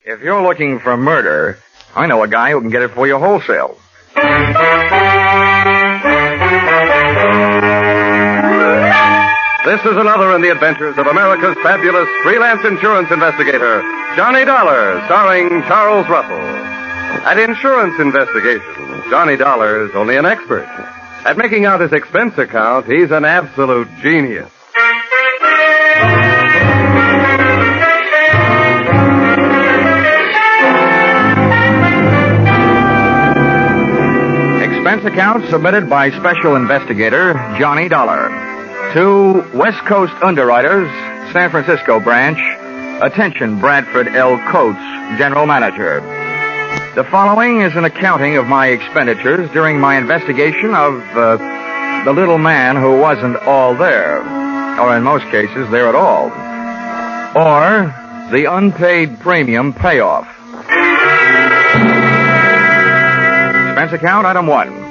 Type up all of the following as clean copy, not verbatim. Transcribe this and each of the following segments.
If you're looking for murder, I know a guy who can get it for you wholesale. This is another in the adventures of America's fabulous freelance insurance investigator, Johnny Dollar, starring Charles Russell. At insurance investigation, Johnny Dollar is only an expert. At making out his expense account, he's an absolute genius. Expense account submitted by Special Investigator Johnny Dollar. To West Coast Underwriters, San Francisco Branch. Attention, Bradford L. Coates, General Manager. The following is an accounting of my expenditures during my investigation of the little man who wasn't all there, or in most cases, there at all, or the unpaid premium payoff. Expense account, item 1.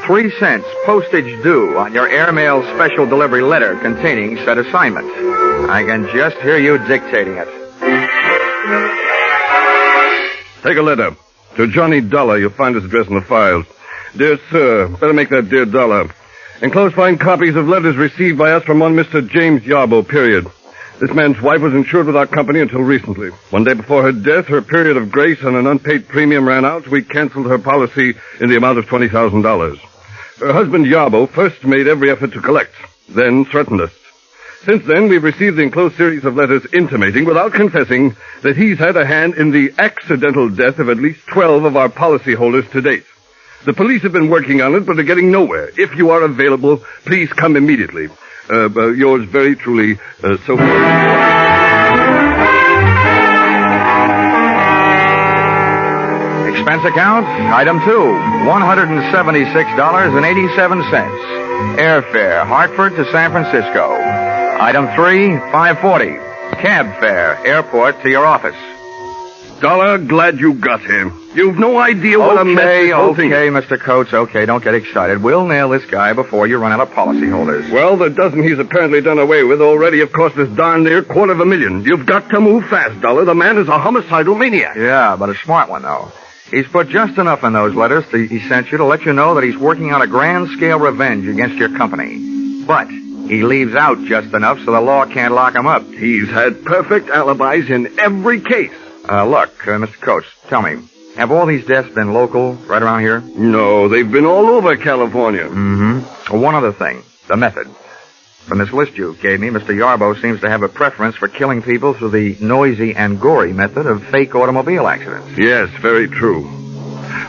3 cents postage due on your airmail special delivery letter containing said assignment. I can just hear you dictating it. Take a letter. To Johnny Dollar, you'll find his address in the files. Dear Sir, better make that Dear Dollar. Enclosed find copies of letters received by us from one Mr. James Yarbo, period. This man's wife was insured with our company until recently. One day before her death, her period of grace on an unpaid premium ran out. We canceled her policy in the amount of $20,000. Her husband, Yarbo, first made every effort to collect, then threatened us. Since then, we've received the enclosed series of letters intimating, without confessing, that he's had a hand in the accidental death of at least 12 of our policyholders to date. The police have been working on it, but are getting nowhere. If you are available, please come immediately. Yours very truly, Sophie. Expense account, item 2, $176.87. Airfare, Hartford to San Francisco. Item 3, $5.40. Cab fare, airport to your office. Dollar, glad you got here. You've no idea what a mess this whole thing is. Okay, Mr. Coates, okay, don't get excited. We'll nail this guy before you run out of policyholders. Well, the dozen he's apparently done away with already have cost us darn near $250,000. You've got to move fast, Dollar. The man is a homicidal maniac. Yeah, but a smart one, though. He's put just enough in those letters he sent you to let you know that he's working on a grand-scale revenge against your company. But he leaves out just enough so the law can't lock him up. He's had perfect alibis in every case. Look, Mr. Coates, tell me, have all these deaths been local, right around here? No, they've been all over California. Mm-hmm. One other thing, the method. From this list you gave me, Mr. Yarbo seems to have a preference for killing people through the noisy and gory method of fake automobile accidents. Yes, very true.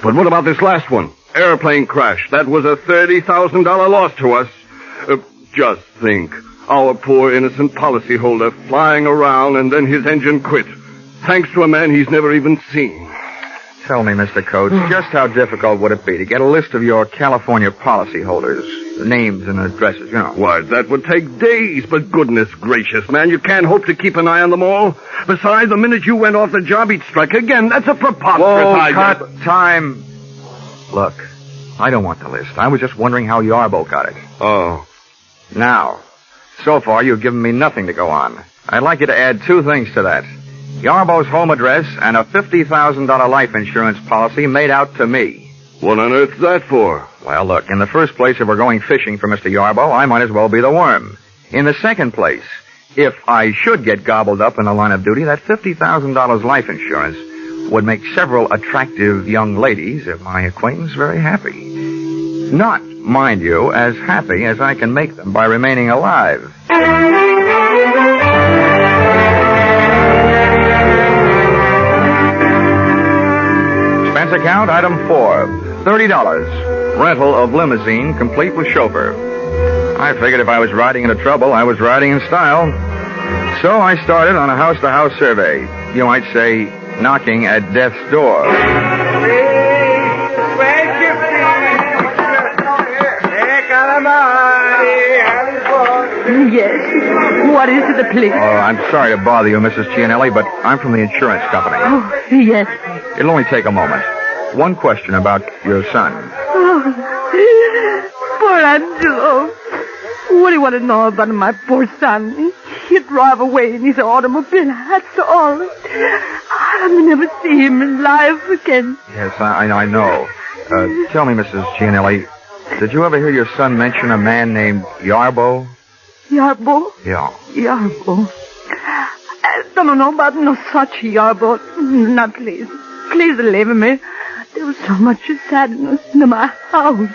But what about this last one? Airplane crash. That was a $30,000 loss to us. Just think. Our poor innocent policyholder flying around and then his engine quit. Thanks to a man he's never even seen. Tell me, Mr. Coates, just how difficult would it be to get a list of your California policyholders, names and addresses, you know? Why, that would take days, but goodness gracious, man, you can't hope to keep an eye on them all. Besides, the minute you went off the job, he'd strike again. That's a preposterous idea. Cut time. Look, I don't want the list. I was just wondering how Yarbo got it. Oh. Now, so far you've given me nothing to go on. I'd like you to add 2 things to that. Yarbo's home address and a $50,000 life insurance policy made out to me. What on earth's that for? Well, look, in the first place, if we're going fishing for Mr. Yarbo, I might as well be the worm. In the second place, if I should get gobbled up in the line of duty, that $50,000 life insurance would make several attractive young ladies of my acquaintance very happy. Not, mind you, as happy as I can make them by remaining alive. Expense account, item 4, $30. Rental of limousine, complete with chauffeur. I figured if I was riding into trouble, I was riding in style. So I started on a house-to-house survey. You might say, knocking at death's door. Yes. What is it, please? Oh, I'm sorry to bother you, Mrs. Gianelli, but I'm from the insurance company. Oh, yes. It'll only take a moment. One question about your son. Oh, poor Angelo. What do you want to know about my poor son? he'd drive away in his automobile. That's all. I'll never see him alive again. Yes, I know. Tell me, Mrs. Gianelli, did you ever hear your son mention a man named Yarbo? Yarbo? Yeah. Yarbo. I don't know about no such Yarbo. Not please. Please leave me. There was so much sadness in my house.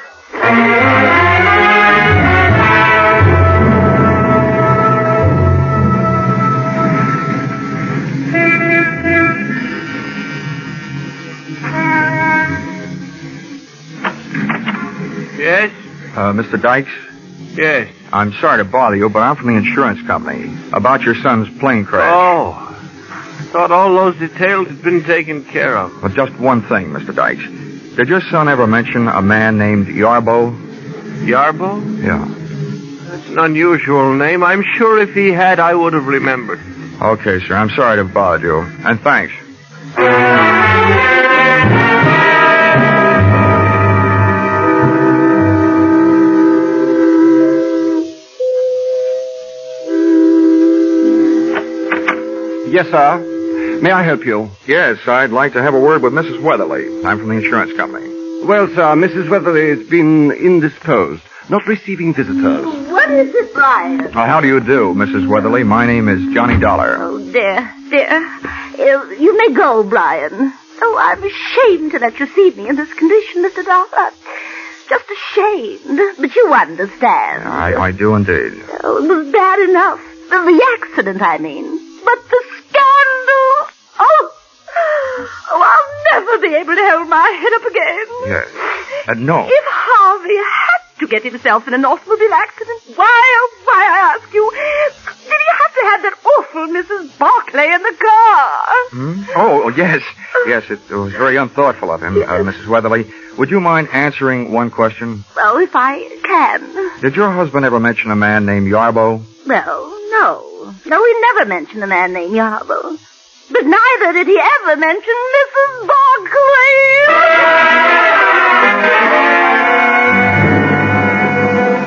Yes? Mr. Dykes? Yes. I'm sorry to bother you, but I'm from the insurance company. About your son's plane crash. Oh. Thought all those details had been taken care of. Well, just one thing, Mr. Dykes. Did your son ever mention a man named Yarbo? Yarbo? Yeah. That's an unusual name. I'm sure if he had, I would have remembered. Okay, sir. I'm sorry to bother you. And thanks. Yes, sir. May I help you? Yes, I'd like to have a word with Mrs. Weatherly. I'm from the insurance company. Well, sir, Mrs. Weatherly has been indisposed, not receiving visitors. What is it, Brian? How do you do, Mrs. Weatherly? My name is Johnny Dollar. Oh, dear. You may go, Brian. Oh, I'm ashamed to let you see me in this condition, Mr. Dollar. Just ashamed. But you understand. I do indeed. Oh, it was bad enough. The accident, I mean. But the scandal! Oh, I'll never be able to hold my head up again. Yes. No. If Harvey had to get himself in an automobile accident, why, I ask you, did he have to have that awful Mrs. Barclay in the car? Oh, yes. Yes, it was very unthoughtful of him, Mrs. Weatherly. Would you mind answering one question? Well, if I can. Did your husband ever mention a man named Yarbo? Well, no. No, he never mentioned a man named Yarbo. But neither did he ever mention Mrs. Barclay.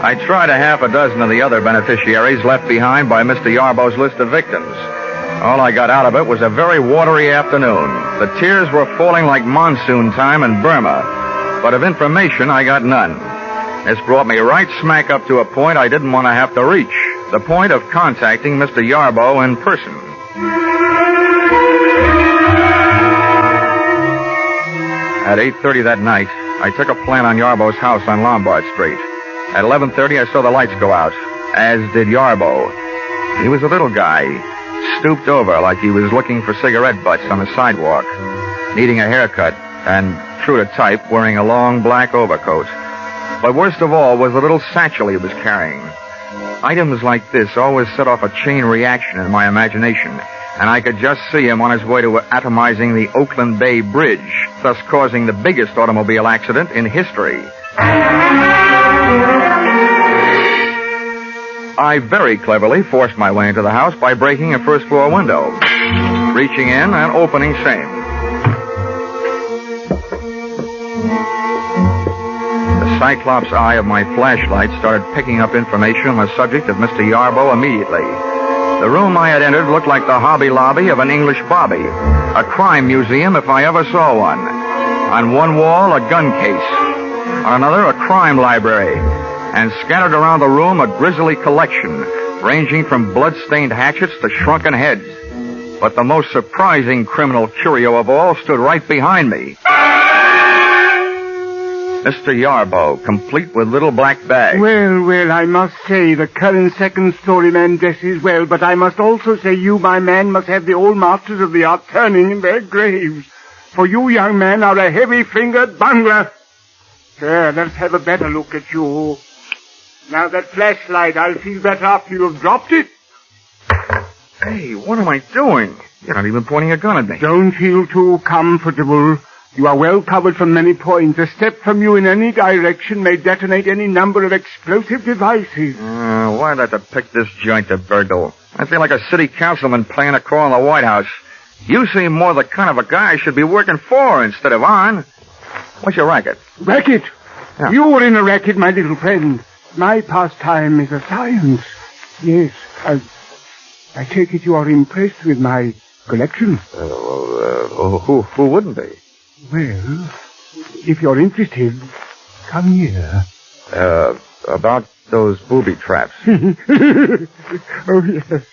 I tried a half a dozen of the other beneficiaries left behind by Mr. Yarbo's list of victims. All I got out of it was a very watery afternoon. The tears were falling like monsoon time in Burma. But of information, I got none. This brought me right smack up to a point I didn't want to have to reach. The point of contacting Mr. Yarbo in person. At 8:30 that night, I took a plant on Yarbo's house on Lombard Street. At 11:30, I saw the lights go out, as did Yarbo. He was a little guy, stooped over like he was looking for cigarette butts on the sidewalk, needing a haircut, and, true to type, wearing a long black overcoat. But worst of all was the little satchel he was carrying. Items like this always set off a chain reaction in my imagination, and I could just see him on his way to atomizing the Oakland Bay Bridge, thus causing the biggest automobile accident in history. I very cleverly forced my way into the house by breaking a first-floor window, reaching in and opening same. The cyclops eye of my flashlight started picking up information on the subject of Mr. Yarbo immediately. The room I had entered looked like the Hobby Lobby of an English bobby, a crime museum if I ever saw one. On one wall, a gun case. On another, a crime library. And scattered around the room, a grisly collection, ranging from blood-stained hatchets to shrunken heads. But the most surprising criminal curio of all stood right behind me. Mr. Yarbo, complete with little black bag. Well, I must say the current second-story man dresses well, but I must also say you, my man, must have the old masters of the art turning in their graves. For you, young man, are a heavy-fingered bungler. There, let's have a better look at you. Now that flashlight, I'll feel better after you have dropped it. Hey, what am I doing? You're not even pointing a gun at me. Don't feel too comfortable. You are well covered from many points. A step from you in any direction may detonate any number of explosive devices. Why'd I have to pick this joint to burgle? I feel like a city councilman playing a call in the White House. You seem more the kind of a guy I should be working for instead of on. What's your racket? Racket? Yeah. You were in a racket, my little friend. My pastime is a science. Yes, I take it you are impressed with my collection? Who wouldn't be? Well, if you're interested, come here. About those booby traps. Oh, yes.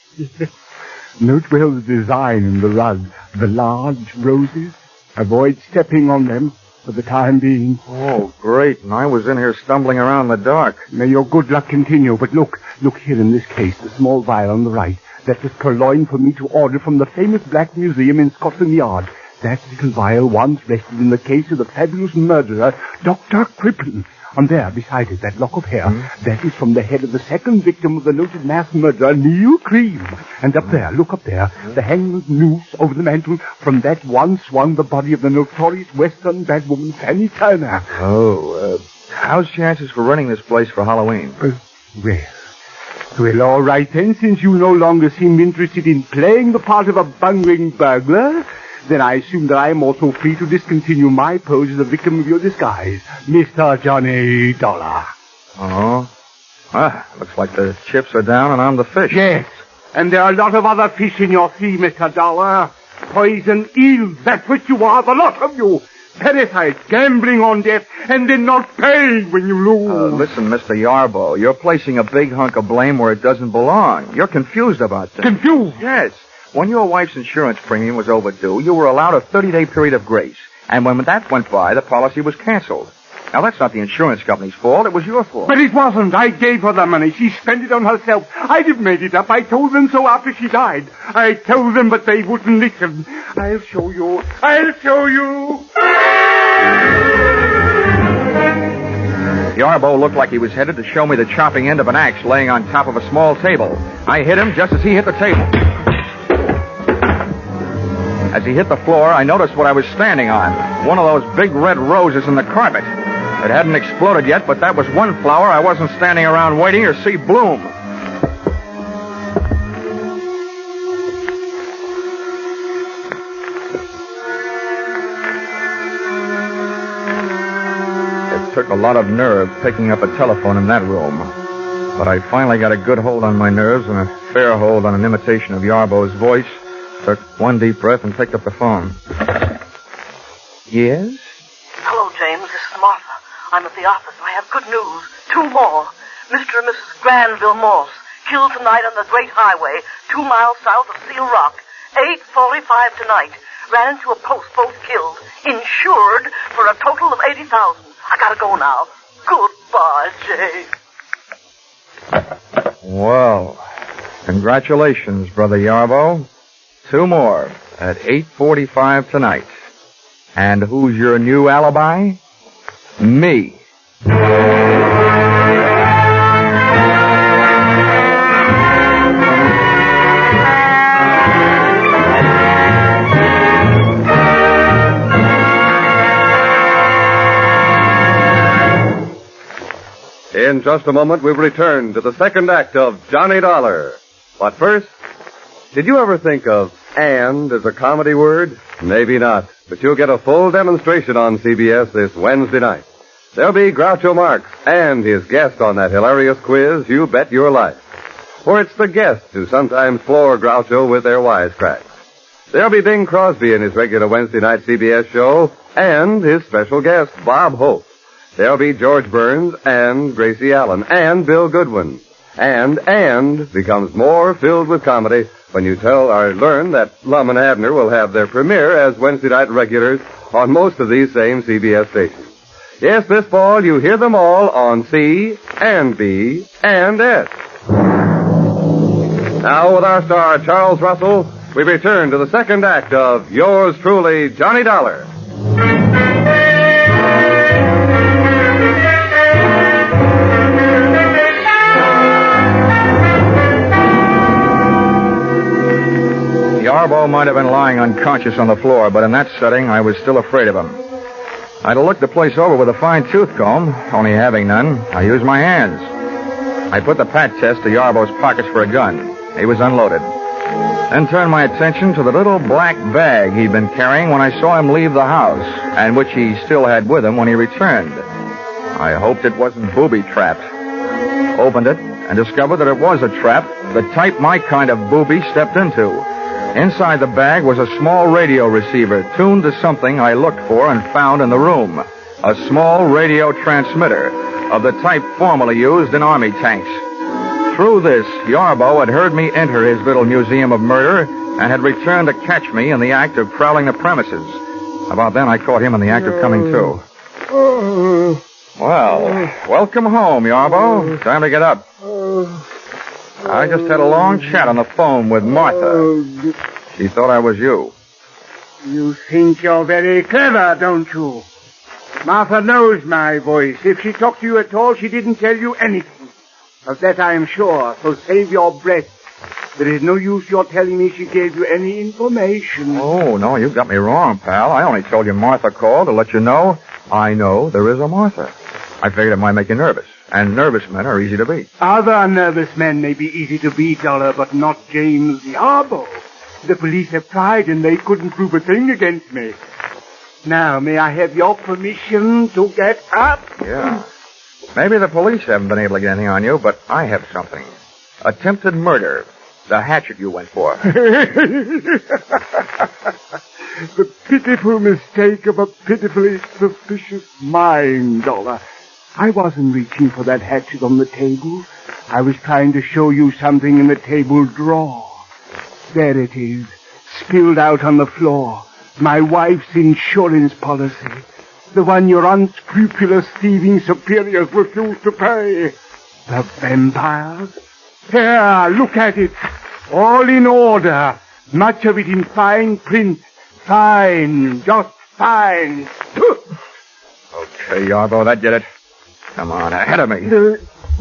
Note well the design in the rug. The large roses. Avoid stepping on them for the time being. Oh, great. And I was in here stumbling around in the dark. May your good luck continue. But look here in this case, the small vial on the right. That was purloined for me to order from the famous Black Museum in Scotland Yard. That little vial once rested in the case of the fabulous murderer, Dr. Crippen. And there, beside it, that lock of hair, that is from the head of the second victim of the noted mass murderer, Neil Cream. And up there, look up there, the hangman's noose over the mantel. From that one swung the body of the notorious Western bad woman, Fanny Turner. How's chances for running this place for Halloween? Well, all right then, since you no longer seem interested in playing the part of a bungling burglar, then I assume that I am also free to discontinue my pose as a victim of your disguise, Mr. Johnny Dollar. Oh? Looks like the chips are down and I'm the fish. Yes, and there are a lot of other fish in your sea, Mr. Dollar. Poison eels, that's what you are, the lot of you. Parasites, gambling on death, and then not paying when you lose. Listen, Mr. Yarbo, you're placing a big hunk of blame where it doesn't belong. You're confused about things. Confused? Yes. When your wife's insurance premium was overdue, you were allowed a 30-day period of grace. And when that went by, the policy was canceled. Now, that's not the insurance company's fault. It was your fault. But it wasn't. I gave her the money. She spent it on herself. I'd have made it up. I told them so after she died. I told them, but they wouldn't listen. I'll show you. Yarbo looked like he was headed to show me the chopping end of an axe laying on top of a small table. I hit him just as he hit the table. As he hit the floor, I noticed what I was standing on. One of those big red roses in the carpet. It hadn't exploded yet, but that was one flower I wasn't standing around waiting to see bloom. It took a lot of nerve picking up a telephone in that room. But I finally got a good hold on my nerves and a fair hold on an imitation of Yarbo's voice. Took one deep breath and picked up the phone. Yes? Hello, James. This is Martha. I'm at the office. I have good news. 2 more. Mr. and Mrs. Granville Morse, killed tonight on the Great Highway, 2 miles south of Seal Rock. 8:45 tonight. Ran into a post, both killed. Insured for a total of $80,000. I gotta go now. Goodbye, James. Well, congratulations, Brother Yarbo. 2 more at 8:45 tonight. And who's your new alibi? Me. In just a moment, we'll return to the second act of Johnny Dollar. But first, did you ever think of "and" as a comedy word? Maybe not, but you'll get a full demonstration on CBS this Wednesday night. There'll be Groucho Marx and his guest on that hilarious quiz, You Bet Your Life. For it's the guests who sometimes floor Groucho with their wisecracks. There'll be Bing Crosby in his regular Wednesday night CBS show and his special guest, Bob Hope. There'll be George Burns and Gracie Allen and Bill Goodwin. And becomes more filled with comedy when you learn that Lum and Abner will have their premiere as Wednesday night regulars on most of these same CBS stations. Yes, this fall you hear them all on C and B and S. Now with our star Charles Russell, we return to the second act of Yours Truly, Johnny Dollar. Yarbo might have been lying unconscious on the floor, but in that setting, I was still afraid of him. I'd have looked the place over with a fine tooth comb, only having none. I used my hands. I put the pat test to Yarbo's pockets for a gun. He was unloaded. Then turned my attention to the little black bag he'd been carrying when I saw him leave the house, and which he still had with him when he returned. I hoped it wasn't booby-trapped. Opened it, and discovered that it was a trap, the type my kind of booby stepped into. Inside the bag was a small radio receiver tuned to something I looked for and found in the room. A small radio transmitter of the type formerly used in army tanks. Through this, Yarbo had heard me enter his little museum of murder and had returned to catch me in the act of prowling the premises. About then, I caught him in the act of coming to. Well, welcome home, Yarbo. Time to get up. I just had a long chat on the phone with Martha. She thought I was you. You think you're very clever, don't you? Martha knows my voice. If she talked to you at all, she didn't tell you anything. Of that I am sure, so save your breath. There is no use your telling me she gave you any information. Oh, no, you got me wrong, pal. I only told you Martha called to let you know I know there is a Martha. I figured it might make you nervous, and nervous men are easy to beat. Other nervous men may be easy to beat, Dollar, but not James Yarbo. The police have tried, and they couldn't prove a thing against me. Now, may I have your permission to get up? Yeah. Maybe the police haven't been able to get anything on you, but I have something. Attempted murder. The hatchet you went for. The pitiful mistake of a pitifully suspicious mind, Dollar. I wasn't reaching for that hatchet on the table. I was trying to show you something in the table drawer. There it is, spilled out on the floor. My wife's insurance policy. The one your unscrupulous thieving superiors refused to pay. The vampires? Here, look at it. All in order. Much of it in fine print. Fine. Just fine. Okay, Yarbo, that did it. Come on, ahead of me.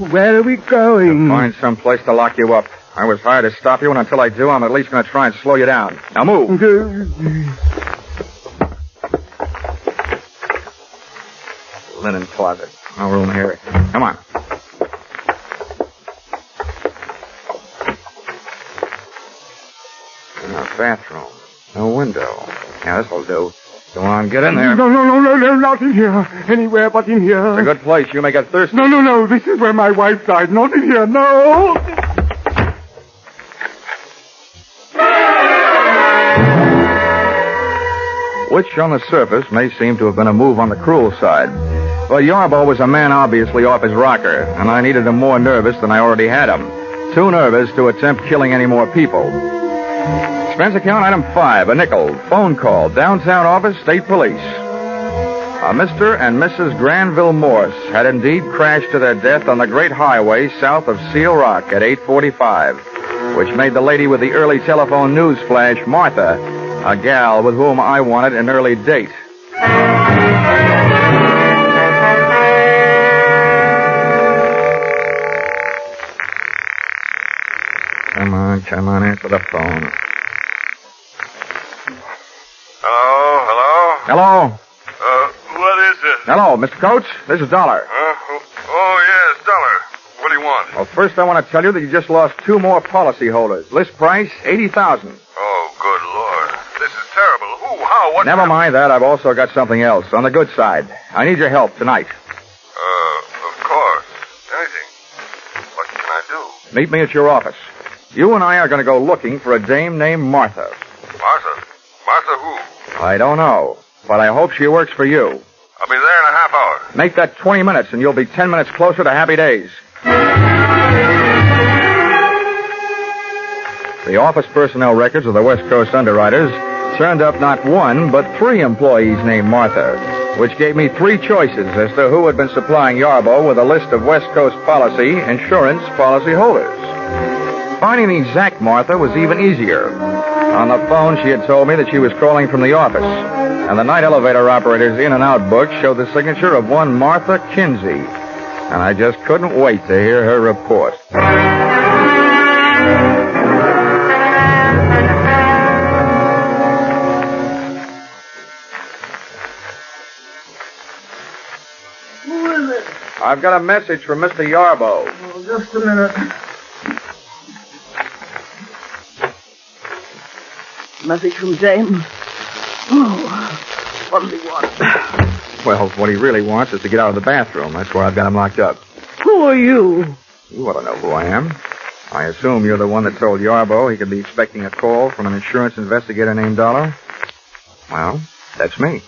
Where are we going? Find some place to lock you up. I was hired to stop you, and until I do, I'm at least going to try and slow you down. Now move. Linen closet. No room here. Come on. Bathroom. No window. Yeah, this'll do. Go on, get in there. No, not in here. Anywhere but in here. It's a good place. You may get thirsty. No. This is where my wife died. Not in here. No. Which, on the surface, may seem to have been a move on the cruel side. But Yarbo was a man obviously off his rocker, and I needed him more nervous than I already had him. Too nervous to attempt killing any more people. Expense account item 5, a nickel, phone call, downtown office, state police. Mr. and Mrs. Granville Morse had indeed crashed to their death on the great highway south of Seal Rock at 8:45, which made the lady with the early telephone news flash Martha, a gal with whom I wanted an early date. Come on, answer the phone. Hello? What is it? Hello, Mr. Coates. This is Dollar. Yes, Dollar. What do you want? Well, first I want to tell you that you just lost 2 more policy holders. List price, $80,000. Oh, good Lord. This is terrible. Who? How? What? Never mind that. I've also got something else. On the good side. I need your help tonight. Of course. Anything. What can I do? Meet me at your office. You and I are going to go looking for a dame named Martha. Martha? Martha who? I don't know, but I hope she works for you. I'll be there in a half hour. Make that 20 minutes, and you'll be 10 minutes closer to happy days. The office personnel records of the West Coast underwriters turned up not 1, but 3 employees named Martha, which gave me 3 choices as to who had been supplying Yarbo with a list of West Coast insurance policy holders. Finding the exact Martha was even easier. On the phone, she had told me that she was calling from the office, and the night elevator operator's in and out book showed the signature of one Martha Kinsey, and I just couldn't wait to hear her report. Who is it? I've got a message from Mr. Yarbo. Oh, just a minute. Message from James. Oh, what does he want? Well, what he really wants is to get out of the bathroom. That's where I've got him locked up. Who are you? You ought to know who I am. I assume you're the one that told Yarbo he could be expecting a call from an insurance investigator named Dollar. Well, that's me.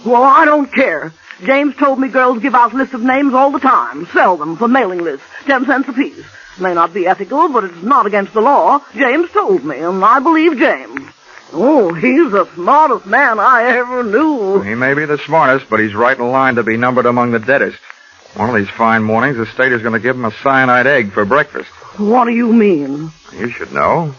Well, I don't care. James told me girls give out lists of names all the time. Sell them for mailing lists. 10 cents apiece. May not be ethical, but it's not against the law. James told me, and I believe James. Oh, he's the smartest man I ever knew. He may be the smartest, but he's right in line to be numbered among the deadest. One of these fine mornings, the state is going to give him a cyanide egg for breakfast. What do you mean? You should know.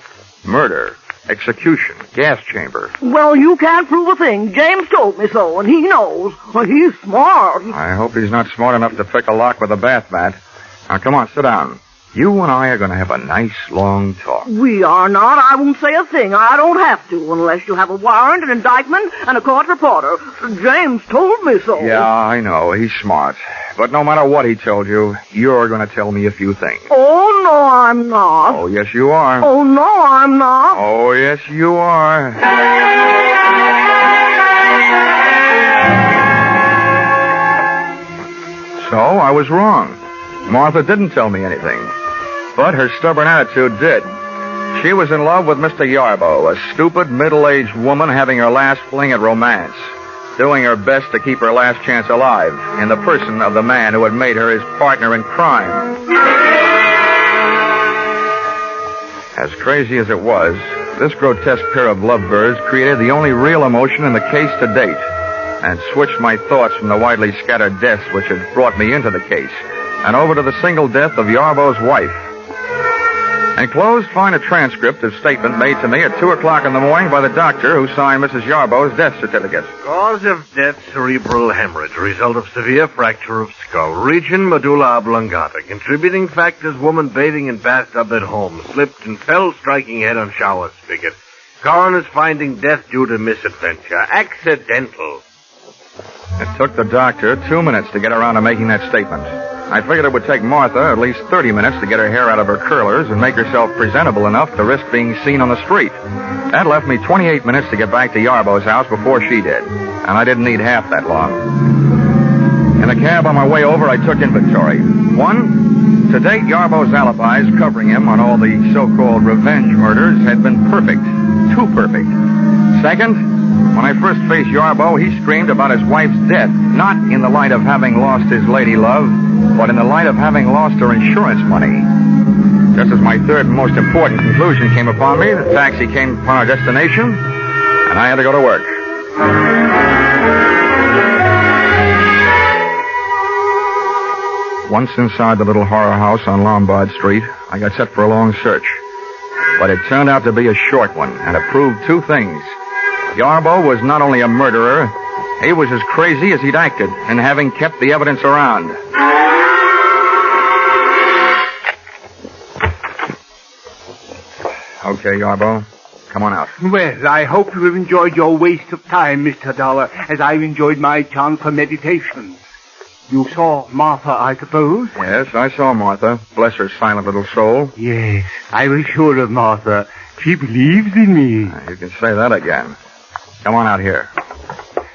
Murder, execution, gas chamber. Well, you can't prove a thing. James told me so, and he knows. Well, he's smart. I hope he's not smart enough to pick a lock with a bath mat. Now, come on, sit down. You and I are going to have a nice, long talk. We are not. I won't say a thing. I don't have to, unless you have a warrant, an indictment, and a court reporter. James told me so. Yeah, I know. He's smart. But no matter what he told you, you're going to tell me a few things. Oh, no, I'm not. Oh, yes, you are. Oh, no, I'm not. Oh, yes, you are. So, I was wrong. Martha didn't tell me anything. But her stubborn attitude did. She was in love with Mr. Yarbo, a stupid, middle-aged woman having her last fling at romance, doing her best to keep her last chance alive in the person of the man who had made her his partner in crime. As crazy as it was, this grotesque pair of lovebirds created the only real emotion in the case to date, and switched my thoughts from the widely scattered deaths which had brought me into the case, and over to the single death of Yarbo's wife. Enclosed, find a transcript of statement made to me at 2 o'clock in the morning by the doctor who signed Mrs. Yarbo's death certificate. Cause of death, cerebral hemorrhage. Result of severe fracture of skull. Region, medulla oblongata. Contributing factors, woman bathing in bathtub at home. Slipped and fell, striking head on shower spigot. Coroner's finding death due to misadventure. Accidental. It took the doctor 2 minutes to get around to making that statement. I figured it would take Martha at least 30 minutes to get her hair out of her curlers and make herself presentable enough to risk being seen on the street. That left me 28 minutes to get back to Yarbo's house before she did, and I didn't need half that long. In the cab on my way over, I took inventory. 1, to date, Yarbo's alibis covering him on all the so-called revenge murders had been perfect. Too perfect. 2nd, when I first faced Yarbo, he screamed about his wife's death, not in the light of having lost his lady love, but in the light of having lost her insurance money. Just as my third and most important conclusion came upon me, the taxi came upon our destination, and I had to go to work. Once inside the little horror house on Lombard Street, I got set for a long search. But it turned out to be a short one, and it proved 2 things. Yarbo was not only a murderer, he was as crazy as he'd acted in having kept the evidence around. Okay, Yarbo, come on out. Well, I hope you have enjoyed your waste of time, Mr. Dollar, as I've enjoyed my chance for meditation. You saw Martha, I suppose? Yes, I saw Martha. Bless her silent little soul. Yes, I was sure of Martha. She believes in me. You can say that again. Come on out here.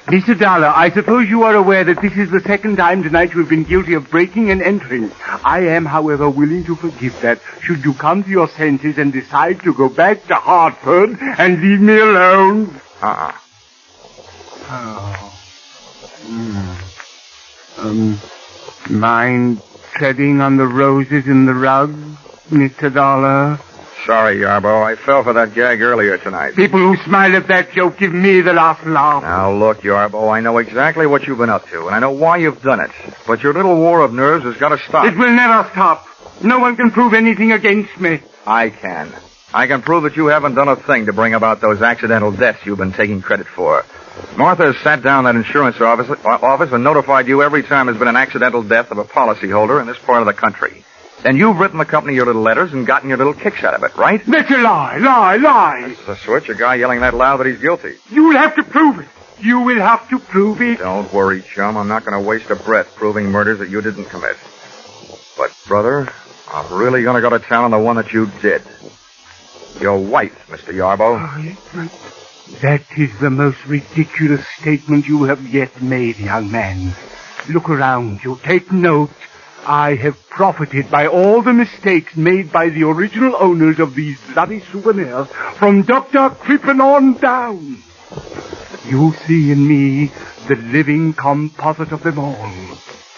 Mr. Dollar, I suppose you are aware that this is the 2nd time tonight you have been guilty of breaking and entering. I am, however, willing to forgive that, should you come to your senses and decide to go back to Hartford and leave me alone. Uh-uh. Mind treading on the roses in the rug, Mr. Dollar? Sorry, Yarbo. I fell for that gag earlier tonight. People who smile at that joke give me the last laugh. Now, look, Yarbo, I know exactly what you've been up to, and I know why you've done it. But your little war of nerves has got to stop. It will never stop. No one can prove anything against me. I can. I can prove that you haven't done a thing to bring about those accidental deaths you've been taking credit for. Martha has sat down that insurance office and notified you every time there's been an accidental death of a policyholder in this part of the country. Then you've written the company your little letters and gotten your little kicks out of it, right? That's a lie, lie, lie. This is a switch, a guy yelling that loud that he's guilty. You will have to prove it. You will have to prove it. Don't worry, chum. I'm not going to waste a breath proving murders that you didn't commit. But, brother, I'm really going to go to town on the one that you did. Your wife, Mr. Yarbo. That is the most ridiculous statement you have yet made, young man. Look around you. Take note. I have profited by all the mistakes made by the original owners of these bloody souvenirs from Dr. Crippen on down. You see in me the living composite of them all,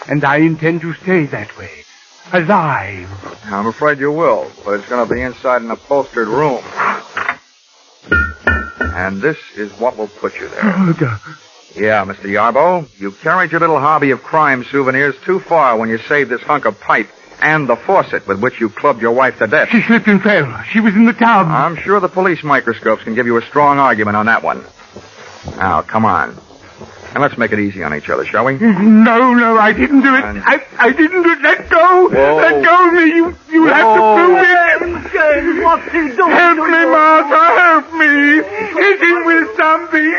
and I intend to stay that way, alive. I'm afraid you will, but it's going to be inside an upholstered room. And this is what will put you there. Yeah, Mr. Yarbo, you carried your little hobby of crime souvenirs too far when you saved this hunk of pipe and the faucet with which you clubbed your wife to death. She slipped and fell. She was in the tub. I'm sure the police microscopes can give you a strong argument on that one. Now, come on. And let's make it easy on each other, shall we? No, I didn't do it. I didn't do it. Let go. Whoa. Let go of me. You have to prove it. James, what's he doing? Help me, Martha. Help me. Hit him with something.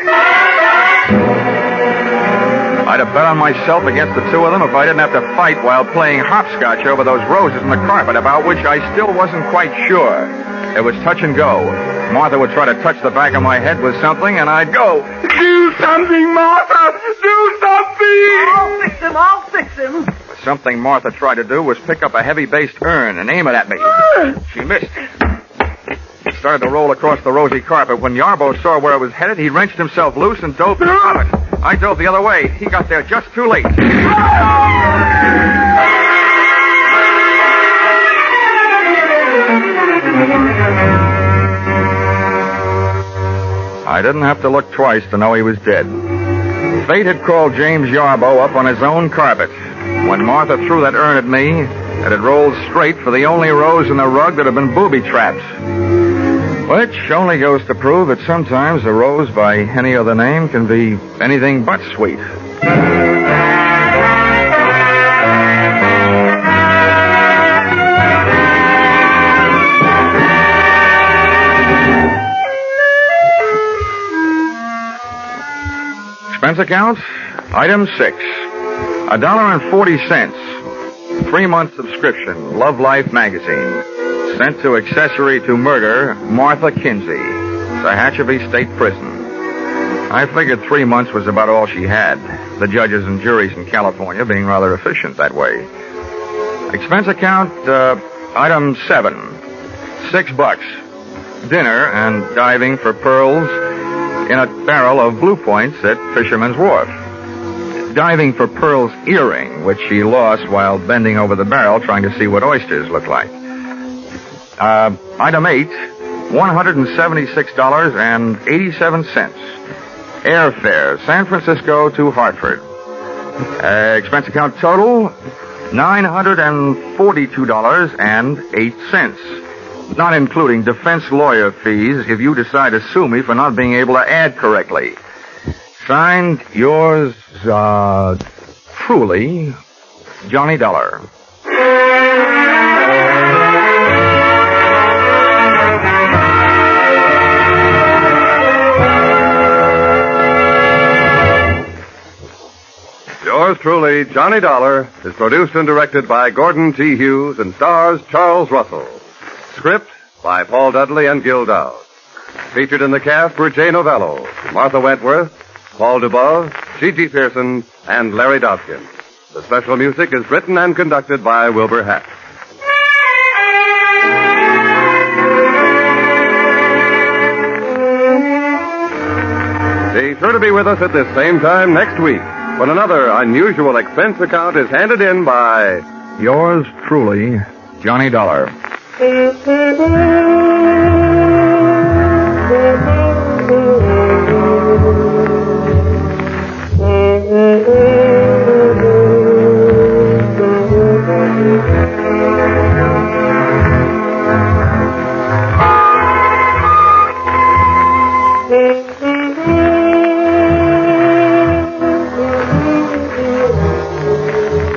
I'd have bet on myself against the two of them if I didn't have to fight while playing hopscotch over those roses in the carpet, about which I still wasn't quite sure. It was touch and go. Martha would try to touch the back of my head with something, and I'd go. Do something, Martha. Do something. I'll fix him. But something Martha tried to do was pick up a heavy-based urn and aim it at me. She missed. It started to roll across the rosy carpet. When Yarbo saw where it was headed, he wrenched himself loose and dove to stop it. I dove the other way. He got there just too late. I didn't have to look twice to know he was dead. Fate had called James Yarbo up on his own carpet. When Martha threw that urn at me, it had rolled straight for the only rose in the rug that had been booby-trapped. Which only goes to prove that sometimes a rose by any other name can be anything but sweet. Expense account, item 6, $1.40, 3-month subscription, Love Life magazine. Sent to accessory to murder, Martha Kinsey, Tehachapi State Prison. I figured 3 months was about all she had, the judges and juries in California being rather efficient that way. Expense account, item 7, $6. Dinner and diving for pearls in a barrel of Blue Points at Fisherman's Wharf. Diving for Pearl's earring, which she lost while bending over the barrel trying to see what oysters look like. Item 8, $176.87. Airfare, San Francisco to Hartford. Expense account total, $942.08. Not including defense lawyer fees if you decide to sue me for not being able to add correctly. Signed, yours, truly, Johnny Dollar. Yours truly, Johnny Dollar, is produced and directed by Gordon T. Hughes and stars Charles Russell. Script by Paul Dudley and Gil Dowd. Featured in the cast were Jay Novello, Martha Wentworth, Paul DuBose, Gigi Pearson, and Larry Dodkin. The special music is written and conducted by Wilbur Hatch. Be sure to be with us at this same time next week when another unusual expense account is handed in by Yours truly, Johnny Dollar.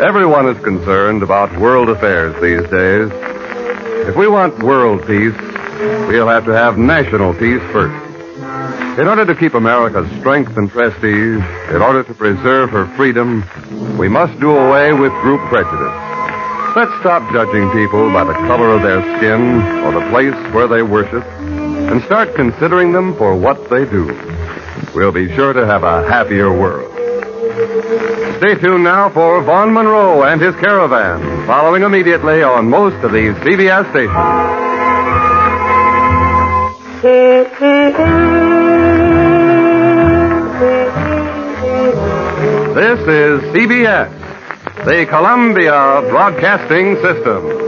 Everyone is concerned about world affairs these days. If we want world peace, we'll have to have national peace first. In order to keep America's strength and prestige, in order to preserve her freedom, we must do away with group prejudice. Let's stop judging people by the color of their skin or the place where they worship, and start considering them for what they do. We'll be sure to have a happier world. Stay tuned now for Vaughn Monroe and his caravan, following immediately on most of these CBS stations. This is CBS, the Columbia Broadcasting System.